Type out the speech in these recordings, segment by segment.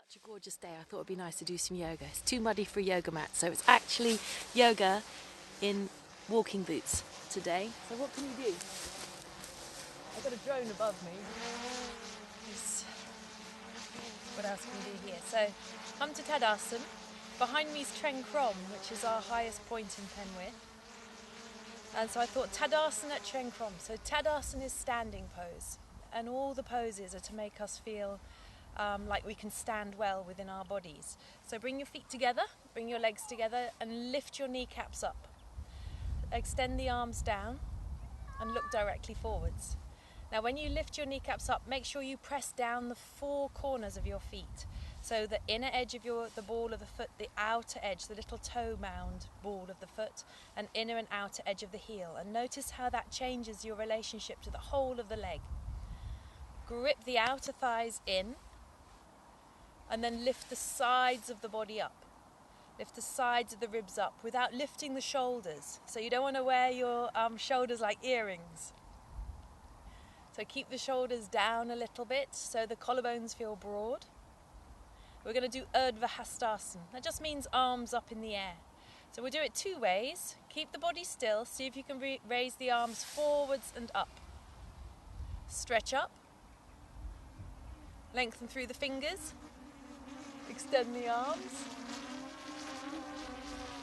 Such a gorgeous day, I thought it'd be nice to do some yoga. It's too muddy for a yoga mat, so it's actually yoga in walking boots today. So what can you do? I've got a drone above me. What else can you do here? So come to Tadasana. Behind me is Trencrom, which is our highest point in Penwith. And so I thought Tadasana at Trencrom. So Tadasana is standing pose, and all the poses are to make us feel like we can stand well within our bodies. So bring your feet together, bring your legs together and lift your kneecaps up. Extend the arms down and look directly forwards. Now when you lift your kneecaps up, make sure you press down the four corners of your feet. So the inner edge of the ball of the foot, the outer edge, the little toe mound ball of the foot, and inner and outer edge of the heel. And notice how that changes your relationship to the whole of the leg. Grip the outer thighs in, and then lift the sides of the body up. Lift the sides of the ribs up without lifting the shoulders. So you don't want to wear your shoulders like earrings. So keep the shoulders down a little bit so the collarbones feel broad. We're going to do advisable. That just means arms up in the air. So we'll do it two ways. Keep the body still. See if you can raise the arms forwards and up. Stretch up. Lengthen through the fingers. Extend the arms.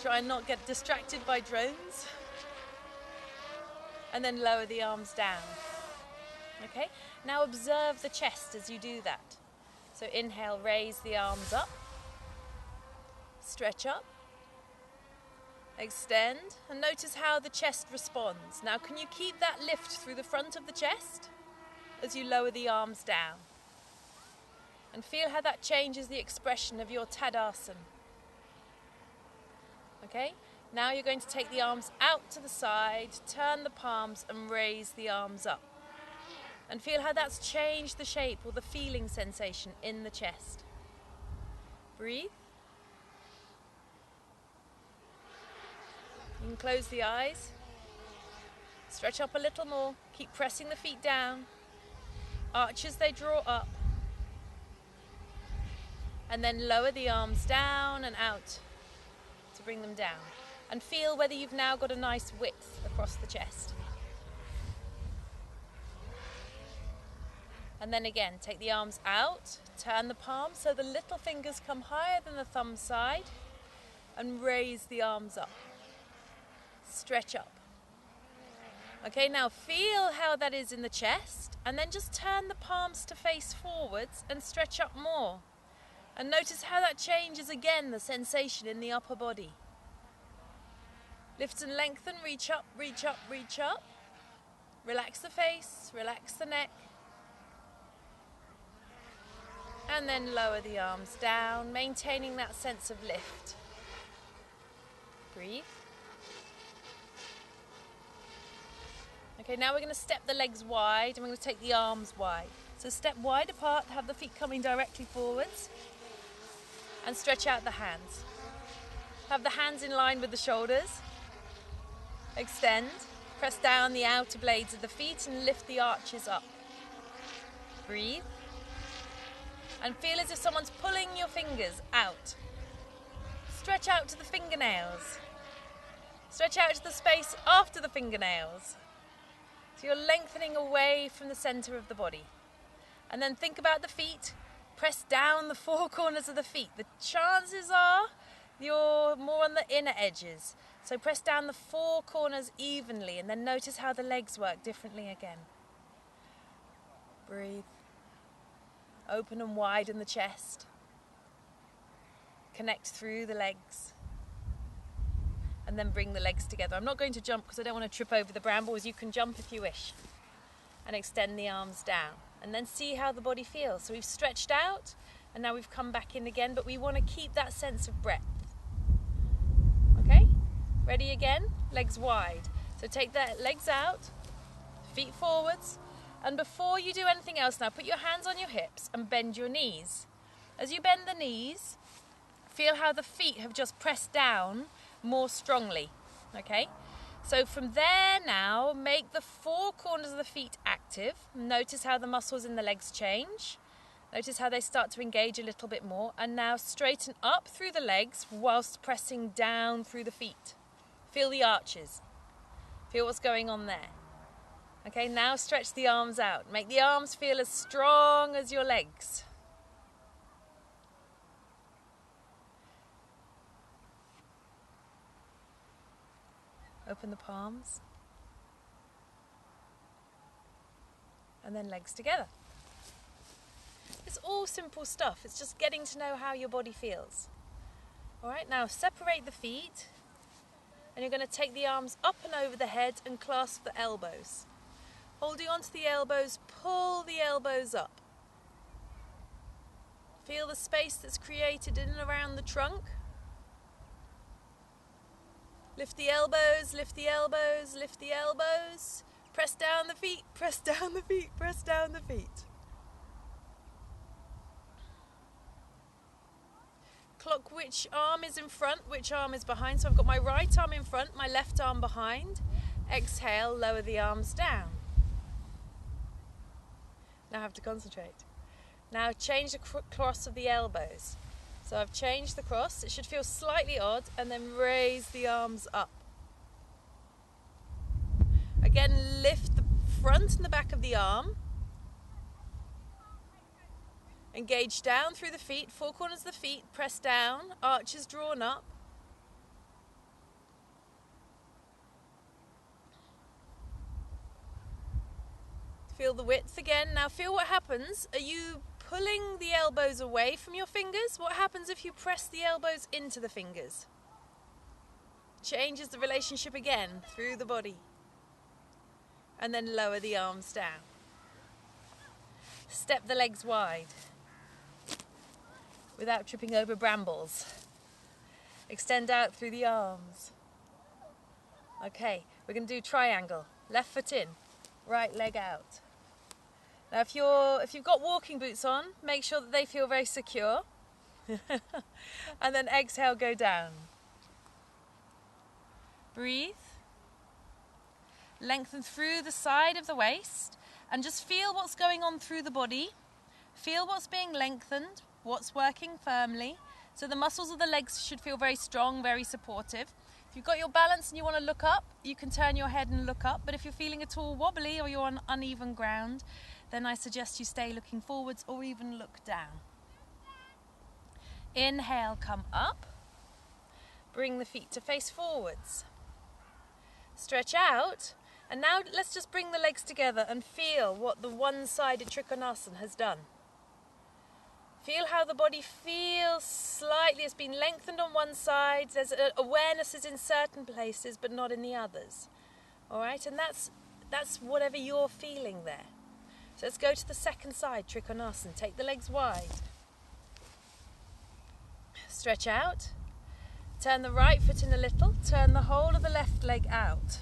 Try and not get distracted by drones. And then lower the arms down. Okay? Now observe the chest as you do that. So inhale, raise the arms up. Stretch up. Extend. And notice how the chest responds. Now can you keep that lift through the front of the chest as you lower the arms down? And feel how that changes the expression of your Tadasana. Okay? Now you're going to take the arms out to the side, turn the palms and raise the arms up. And feel how that's changed the shape or the feeling sensation in the chest. Breathe. You can close the eyes. Stretch up a little more. Keep pressing the feet down. Arch as they draw up. And then lower the arms down and out to bring them down. And feel whether you've now got a nice width across the chest. And then again, take the arms out, turn the palms so the little fingers come higher than the thumb side, and raise the arms up. Stretch up. Okay, now feel how that is in the chest, and then just turn the palms to face forwards and stretch up more. And notice how that changes again the sensation in the upper body. Lift and lengthen, reach up, reach up, reach up. Relax the face, relax the neck. And then lower the arms down, maintaining that sense of lift. Breathe. Okay, now we're going to step the legs wide and we're going to take the arms wide. So step wide apart, have the feet coming directly forwards. And stretch out the hands. Have the hands in line with the shoulders. Extend. Press down the outer blades of the feet and lift the arches up. Breathe. And feel as if someone's pulling your fingers out. Stretch out to the fingernails. Stretch out to the space after the fingernails. So you're lengthening away from the center of the body. And then think about the feet. Press down the four corners of the feet. The chances are you're more on the inner edges. So press down the four corners evenly and then notice how the legs work differently again. Breathe. Open and widen the chest. Connect through the legs. And then bring the legs together. I'm not going to jump because I don't want to trip over the brambles. You can jump if you wish. And extend the arms down. And then see how the body feels. So we've stretched out and now we've come back in again, but we want to keep that sense of breadth. Okay? Ready again? Legs wide. So take the legs out, feet forwards, and before you do anything else now, put your hands on your hips and bend your knees. As you bend the knees, feel how the feet have just pressed down more strongly. Okay? So from there now, make the four corners of the feet active. Notice how the muscles in the legs change. Notice how they start to engage a little bit more. And now straighten up through the legs whilst pressing down through the feet. Feel the arches. Feel what's going on there. Okay, now stretch the arms out. Make the arms feel as strong as your legs. Open the palms. And then legs together. It's all simple stuff. It's just getting to know how your body feels. Alright, now separate the feet. And you're going to take the arms up and over the head and clasp the elbows. Holding onto the elbows, pull the elbows up. Feel the space that's created in and around the trunk. Lift the elbows, lift the elbows, lift the elbows. Press down the feet, press down the feet, press down the feet. Clock which arm is in front, which arm is behind. So I've got my right arm in front, my left arm behind. Exhale, lower the arms down. Now I have to concentrate. Now change the cross of the elbows. So I've changed the cross. It should feel slightly odd, and then raise the arms up. Again, lift the front and the back of the arm. Engage down through the feet, four corners of the feet, press down, arches drawn up. Feel the width again. Now feel what happens. Are you pulling the elbows away from your fingers? What happens if you press the elbows into the fingers? Changes the relationship again through the body. And then lower the arms down. Step the legs wide without tripping over brambles. Extend out through the arms. Okay, we're going to do triangle. Left foot in, right leg out. Now if you've got walking boots on, make sure that they feel very secure. And then exhale, go down. Breathe. Lengthen through the side of the waist and just feel what's going on through the body. Feel what's being lengthened, what's working firmly. So the muscles of the legs should feel very strong, very supportive. If you've got your balance and you want to look up, you can turn your head and look up. But if you're feeling at all wobbly or you're on uneven ground, then I suggest you stay looking forwards or even look down. Inhale, come up. Bring the feet to face forwards. Stretch out. And now let's just bring the legs together and feel what the one-sided Trikonasana has done. Feel how the body feels slightly. It's been lengthened on one side. There's awareness is in certain places, but not in the others. All right, and that's whatever you're feeling there. So let's go to the second side, Trikonasana. Take the legs wide. Stretch out. Turn the right foot in a little. Turn the whole of the left leg out.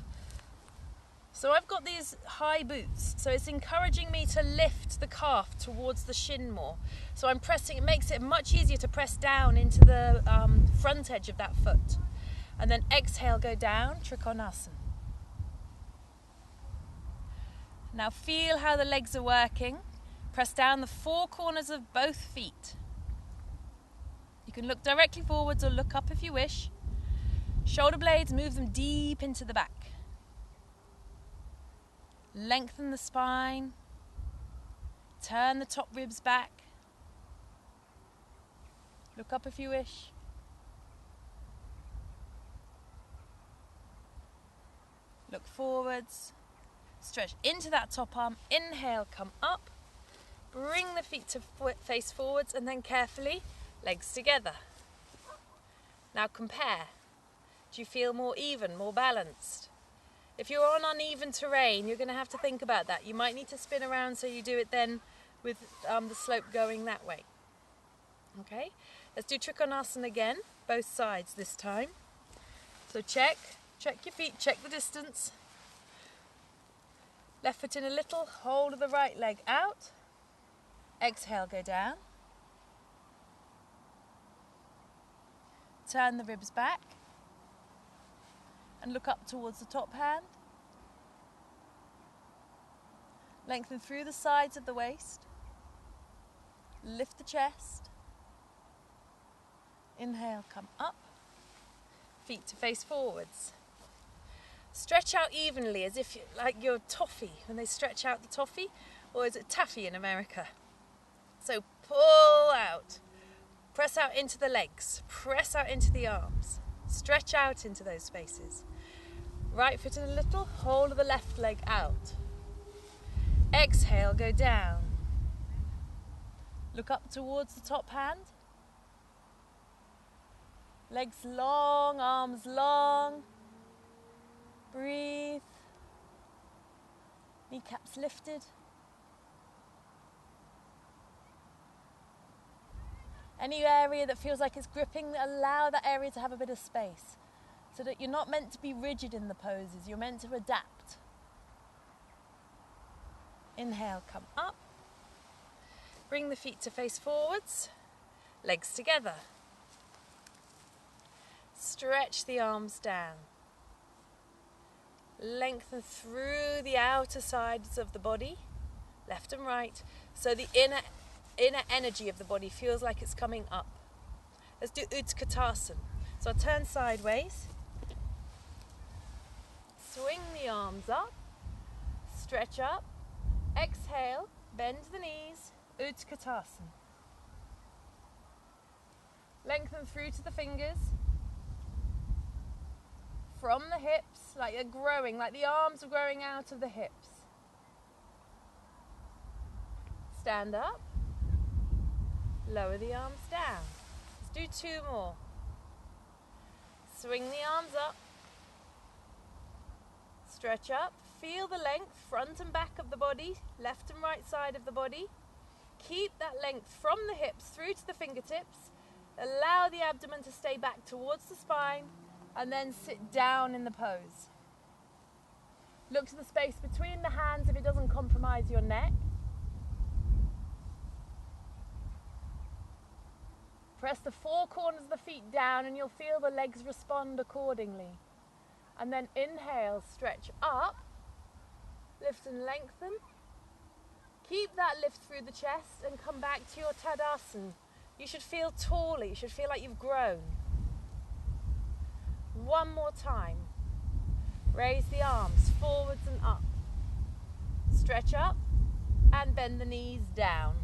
So I've got these high boots, so it's encouraging me to lift the calf towards the shin more. So I'm pressing, it makes it much easier to press down into the front edge of that foot. And then exhale, go down, Trikonasana. Now feel how the legs are working. Press down the four corners of both feet. You can look directly forwards or look up if you wish. Shoulder blades, move them deep into the back. Lengthen the spine. Turn the top ribs back. Look up if you wish. Look forwards. Stretch into that top arm. Inhale, come up. Bring the feet to face forwards and then carefully legs together. Now compare. Do you feel more even, more balanced? If you're on uneven terrain, you're going to have to think about that. You might need to spin around so you do it then with the slope going that way. Okay, let's do Trikonasana again, both sides this time. So check your feet, check the distance. Left foot in a little, hold of the right leg out. Exhale, go down. Turn the ribs back. And look up towards the top hand. Lengthen through the sides of the waist. Lift the chest. Inhale, come up. Feet to face forwards. Stretch out evenly as if like you're toffee, when they stretch out the toffee, or is it taffy in America? So pull out. Press out into the legs. Press out into the arms. Stretch out into those spaces. Right foot in a little, whole of the left leg out. Exhale, go down. Look up towards the top hand. Legs long, arms long. Breathe. Kneecaps lifted. Any area that feels like it's gripping, allow that area to have a bit of space. So that you're not meant to be rigid in the poses, you're meant to adapt. Inhale, come up. Bring the feet to face forwards, legs together. Stretch the arms down. Lengthen through the outer sides of the body, left and right, so the inner energy of the body feels like it's coming up. Let's do Utkatasana. So I'll turn sideways. Swing the arms up, stretch up, exhale, bend the knees, Utkatasana. Lengthen through to the fingers, from the hips, like they're growing, like the arms are growing out of the hips. Stand up, lower the arms down. Let's do 2 more. Swing the arms up. Stretch up, feel the length, front and back of the body, left and right side of the body. Keep that length from the hips through to the fingertips. Allow the abdomen to stay back towards the spine and then sit down in the pose. Look to the space between the hands if it doesn't compromise your neck. Press the 4 corners of the feet down and you'll feel the legs respond accordingly. And then inhale, stretch up, lift and lengthen. Keep that lift through the chest and come back to your Tadasana. You should feel taller, you should feel like you've grown. 1 more time. Raise the arms forwards and up. Stretch up and bend the knees down.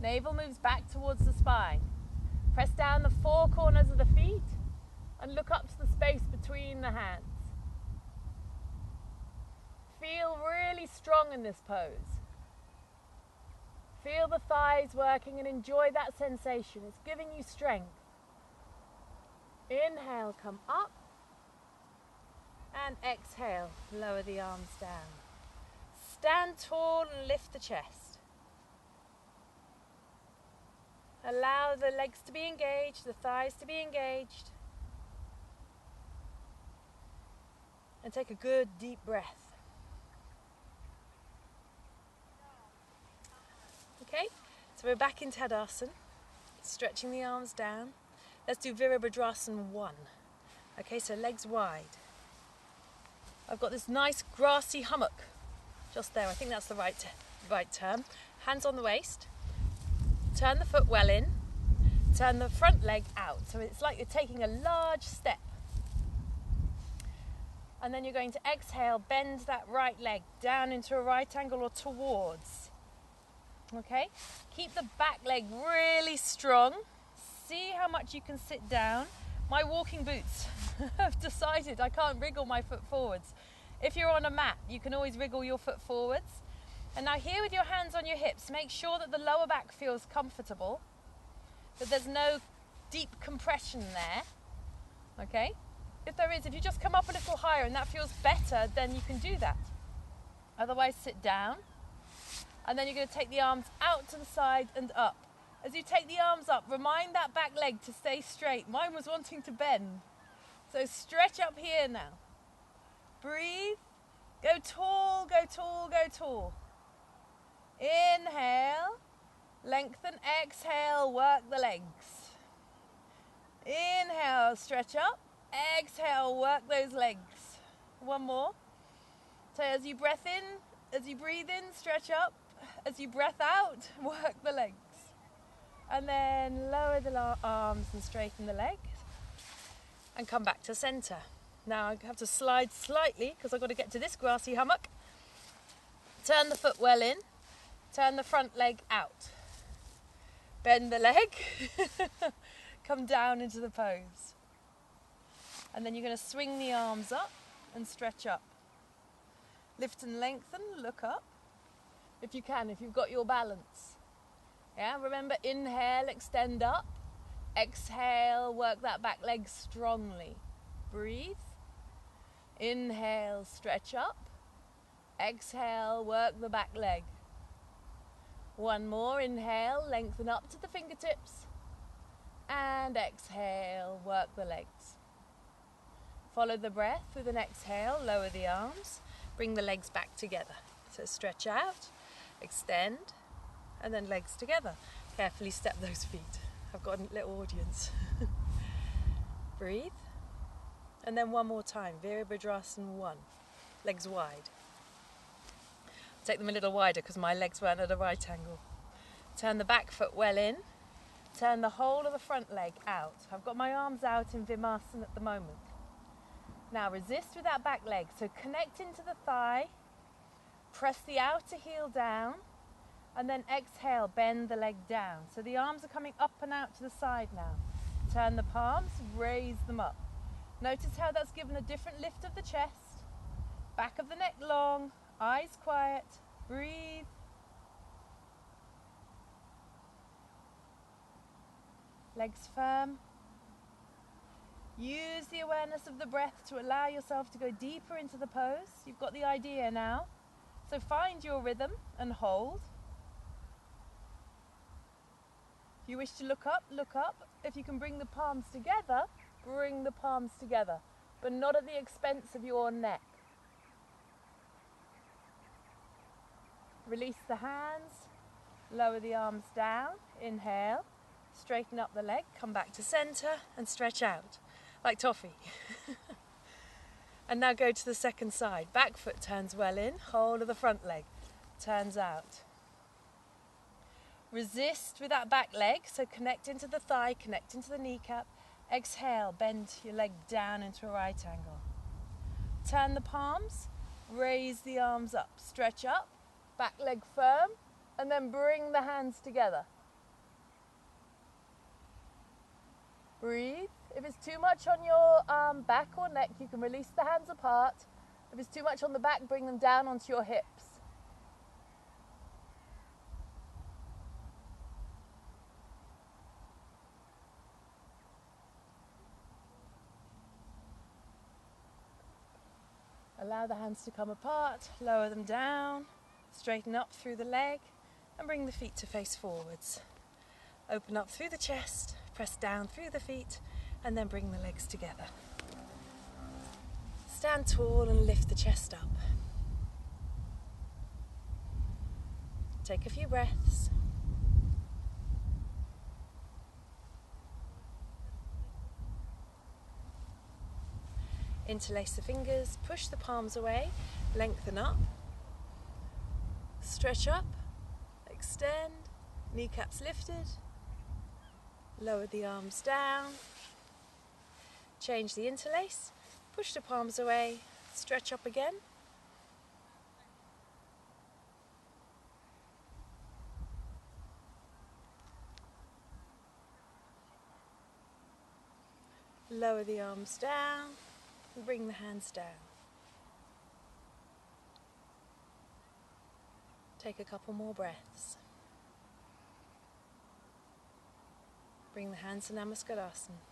Navel moves back towards the spine. Press down the 4 corners of the feet and look up to the space between the hands. Feel really strong in this pose. Feel the thighs working and enjoy that sensation. It's giving you strength. Inhale, come up. And exhale, lower the arms down. Stand tall and lift the chest. Allow the legs to be engaged, the thighs to be engaged. And take a good deep breath. Okay, so we're back in Tadasana, stretching the arms down. Let's do Virabhadrasana 1. Okay, so legs wide. I've got this nice grassy hummock just there. I think that's the right term. Hands on the waist. Turn the foot well in. Turn the front leg out. So it's like you're taking a large step. And then you're going to exhale, bend that right leg down into a right angle or towards. Okay, keep the back leg really strong. See how much you can sit down. My walking boots have decided I can't wriggle my foot forwards. If you're on a mat, you can always wriggle your foot forwards. And now here with your hands on your hips, make sure that the lower back feels comfortable, that there's no deep compression there. Okay, if there is, if you just come up a little higher and that feels better, then you can do that. Otherwise, sit down. And then you're going to take the arms out to the side and up. As you take the arms up, remind that back leg to stay straight. Mine was wanting to bend. So stretch up here now. Breathe. Go tall, go tall, go tall. Inhale. Lengthen. Exhale. Work the legs. Inhale. Stretch up. Exhale. Work those legs. 1 more. So as you breathe in, stretch up. As you breath out, work the legs. And then lower the arms and straighten the legs. And come back to centre. Now I have to slide slightly because I've got to get to this grassy hummock. Turn the foot well in. Turn the front leg out. Bend the leg. Come down into the pose. And then you're going to swing the arms up and stretch up. Lift and lengthen, look up. If you can, if you've got your balance. Yeah, remember, inhale, extend up. Exhale, work that back leg strongly. Breathe. Inhale, stretch up. Exhale, work the back leg. One more, inhale, lengthen up to the fingertips. And exhale, work the legs. Follow the breath with an exhale, lower the arms, bring the legs back together. So stretch out, extend, and then legs together. Carefully step those feet. I've got a little audience. Breathe. And then one more time, Virabhadrasana 1, legs wide. Take them a little wider because my legs weren't at a right angle. Turn the back foot well in. Turn the whole of the front leg out. I've got my arms out in Vimarsana at the moment. Now resist with that back leg. So connect into the thigh. Press the outer heel down. And then exhale, bend the leg down. So the arms are coming up and out to the side now. Turn the palms, raise them up. Notice how that's given a different lift of the chest. Back of the neck long. Eyes quiet, breathe. Legs firm. Use the awareness of the breath to allow yourself to go deeper into the pose. You've got the idea now. So find your rhythm and hold. If you wish to look up, look up. If you can bring the palms together, bring the palms together, but not at the expense of your neck. Release the hands, lower the arms down, inhale, straighten up the leg, come back to centre and stretch out, like toffee. And now go to the second side. Back foot turns well in, whole of the front leg turns out. Resist with that back leg, so connect into the thigh, connect into the kneecap. Exhale, bend your leg down into a right angle. Turn the palms, raise the arms up, stretch up. Back leg firm, and then bring the hands together. Breathe. If it's too much on your back or neck, you can release the hands apart. If it's too much on the back, bring them down onto your hips. Allow the hands to come apart, lower them down. Straighten up through the leg and bring the feet to face forwards. Open up through the chest, press down through the feet, and then bring the legs together. Stand tall and lift the chest up. Take a few breaths. Interlace the fingers, push the palms away, lengthen up. Stretch up, extend, kneecaps lifted, lower the arms down, change the interlace, push the palms away, stretch up again, lower the arms down, and bring the hands down. Take a couple more breaths. Bring the hands to Namaskarsana.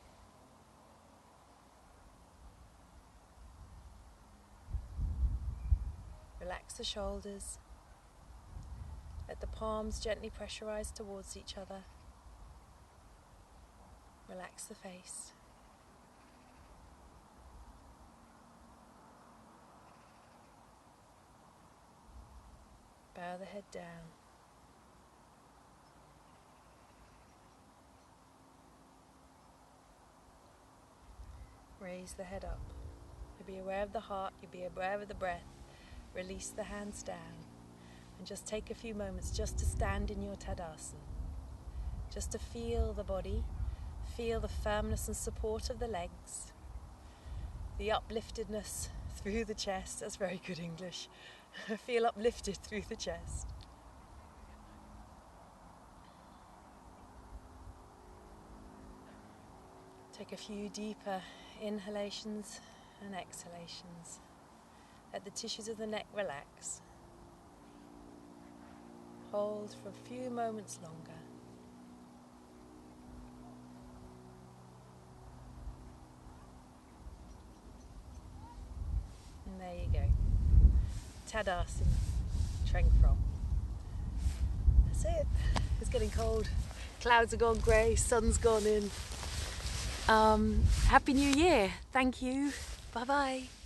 Relax the shoulders. Let the palms gently pressurize towards each other. Relax the face. Bow the head down. Raise the head up. You be aware of the heart, you be aware of the breath. Release the hands down. And just take a few moments just to stand in your Tadasana. Just to feel the body, feel the firmness and support of the legs, the upliftedness through the chest. That's very good English. Feel uplifted through the chest. Take a few deeper inhalations and exhalations. Let the tissues of the neck relax. Hold for a few moments longer. And there you go. Tadasana, Trencrom. That's it. It's getting cold. Clouds have gone grey, sun's gone in. Happy New Year. Thank you. Bye bye.